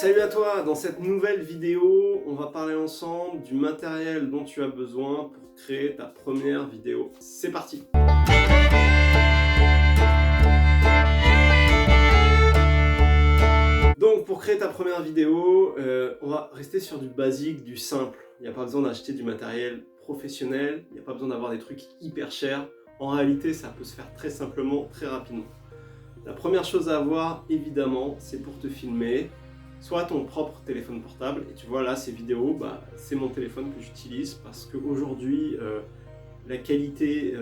Salut à toi, dans cette nouvelle vidéo, on va parler ensemble du matériel dont tu as besoin pour créer ta première vidéo. C'est parti! Donc pour créer ta première vidéo, on va rester sur du basique, du simple. Il n'y a pas besoin d'acheter du matériel professionnel, il n'y a pas besoin d'avoir des trucs hyper chers. En réalité, ça peut se faire très simplement, très rapidement. La première chose à avoir, évidemment, c'est pour te filmer, soit ton propre téléphone portable, et tu vois là, ces vidéos, c'est mon téléphone que j'utilise parce qu'aujourd'hui, la qualité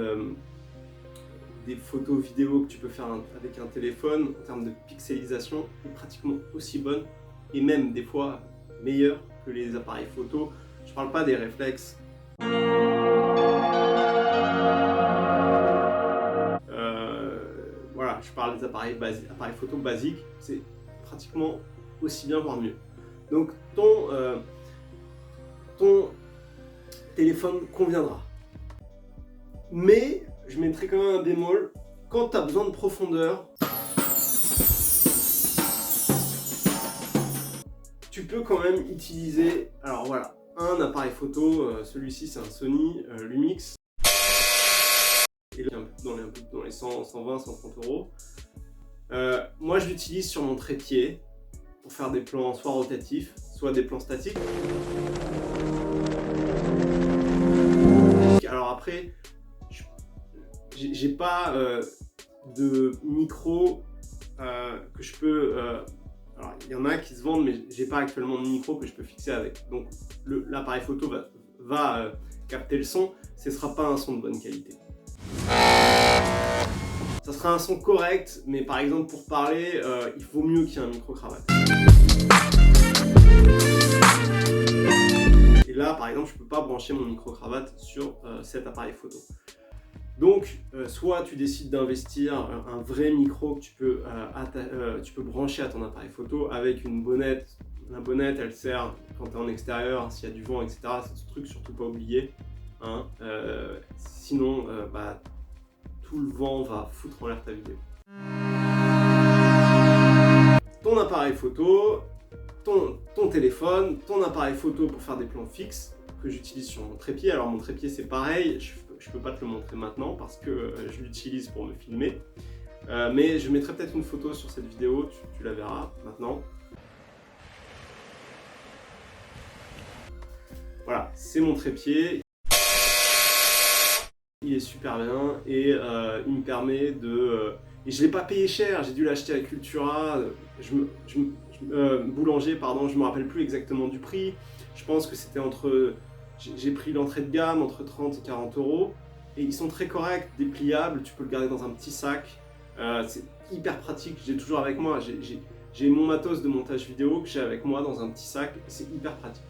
des photos, vidéos que tu peux faire avec un téléphone, en termes de pixelisation, est pratiquement aussi bonne, et même des fois meilleure que les appareils photo. Je parle pas des réflexes. Voilà, je parle des appareils photo basiques, c'est pratiquement aussi bien, voire mieux. Donc ton téléphone conviendra. Mais je mettrai quand même un bémol, quand tu as besoin de profondeur, tu peux quand même utiliser, alors voilà, un appareil photo, celui-ci c'est un Sony Lumix, et là, un peu dans les 100, 120, 130 euros. Moi je l'utilise sur mon trépied pour faire des plans soit rotatifs, soit des plans statiques. Alors après, j'ai pas de micro que je peux... alors il y en a qui se vendent, mais j'ai pas actuellement de micro que je peux fixer avec. Donc l'appareil photo va capter le son, ce sera pas un son de bonne qualité. Ça sera un son correct, mais par exemple pour parler, il vaut mieux qu'il y ait un micro-cravate. Et là, par exemple, je peux pas brancher mon micro-cravate sur cet appareil photo. Donc, soit tu décides d'investir un vrai micro que tu peux brancher à ton appareil photo avec une bonnette. La bonnette, elle sert quand tu es en extérieur, s'il y a du vent, etc. C'est ce truc, surtout pas oublier. Hein. Sinon, tout le vent va foutre en l'air ta vidéo. Ton appareil photo, ton téléphone, ton appareil photo pour faire des plans fixes que j'utilise sur mon trépied. Alors mon trépied c'est pareil, je peux pas te le montrer maintenant parce que je l'utilise pour me filmer. Mais je mettrai peut-être une photo sur cette vidéo, tu la verras maintenant. Voilà, c'est mon trépied. Il est super bien et il me permet de... et je ne l'ai pas payé cher, j'ai dû l'acheter à Cultura, boulanger, pardon, je ne me rappelle plus exactement du prix. Je pense que c'était entre... J'ai pris l'entrée de gamme entre 30 et 40 euros. Et ils sont très corrects, dépliables, tu peux le garder dans un petit sac. C'est hyper pratique, j'ai toujours avec moi. J'ai mon matos de montage vidéo que j'ai avec moi dans un petit sac, c'est hyper pratique.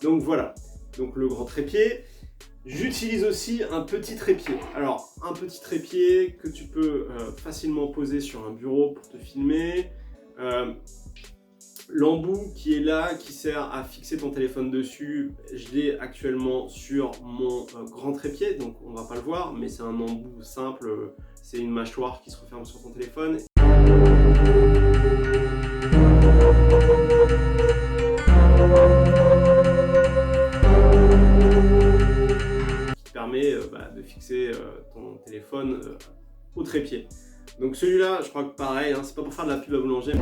Donc voilà, donc le grand trépied. J'utilise aussi un petit trépied. Alors, un petit trépied que tu peux facilement poser sur un bureau pour te filmer. L'embout qui est là, qui sert à fixer ton téléphone dessus, je l'ai actuellement sur mon grand trépied, donc on va pas le voir, mais c'est un embout simple, c'est une mâchoire qui se referme sur ton téléphone. Qui te permet de fixer ton téléphone au trépied. Donc celui-là, je crois que pareil, hein, c'est pas pour faire de la pub à boulanger.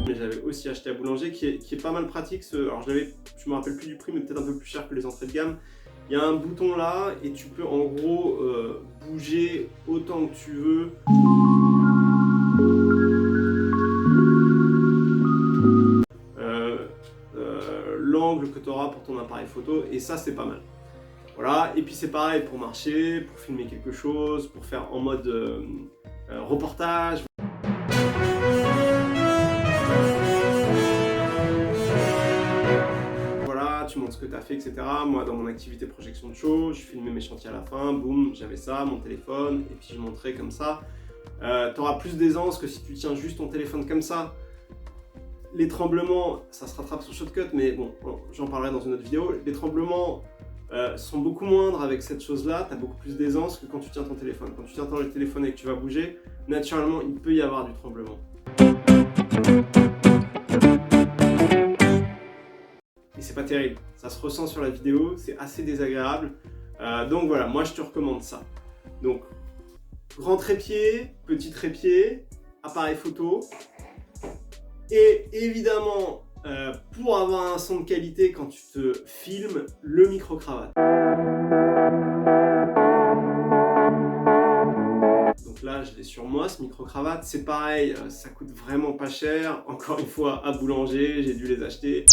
Mais j'avais aussi acheté à boulanger qui est pas mal pratique. Alors je me rappelle plus du prix, mais peut-être un peu plus cher que les entrées de gamme. Il y a un bouton là et tu peux en gros bouger autant que tu veux. L'angle que tu auras pour ton appareil photo, et ça c'est pas mal. Voilà, et puis c'est pareil pour marcher, pour filmer quelque chose, pour faire en mode reportage. Voilà, tu montres ce que tu as fait, etc. Moi, dans mon activité projection de show, je filmais mes chantiers à la fin, boum, j'avais ça, mon téléphone, et puis je montrais comme ça. Tu auras plus d'aisance que si tu tiens juste ton téléphone comme ça. Les tremblements, ça se rattrape sur Shotcut, mais bon, j'en parlerai dans une autre vidéo. Les tremblements sont beaucoup moindres avec cette chose-là, tu as beaucoup plus d'aisance que quand tu tiens ton téléphone. Quand tu tiens ton téléphone et que tu vas bouger, naturellement, il peut y avoir du tremblement. Et c'est pas terrible, ça se ressent sur la vidéo, c'est assez désagréable. Donc voilà, moi je te recommande ça. Donc, grand trépied, petit trépied, appareil photo. Et évidemment, pour avoir un son de qualité quand tu te filmes, le micro-cravate. Donc là, je l'ai sur moi, ce micro-cravate. C'est pareil, ça coûte vraiment pas cher. Encore une fois, à Boulanger, j'ai dû les acheter.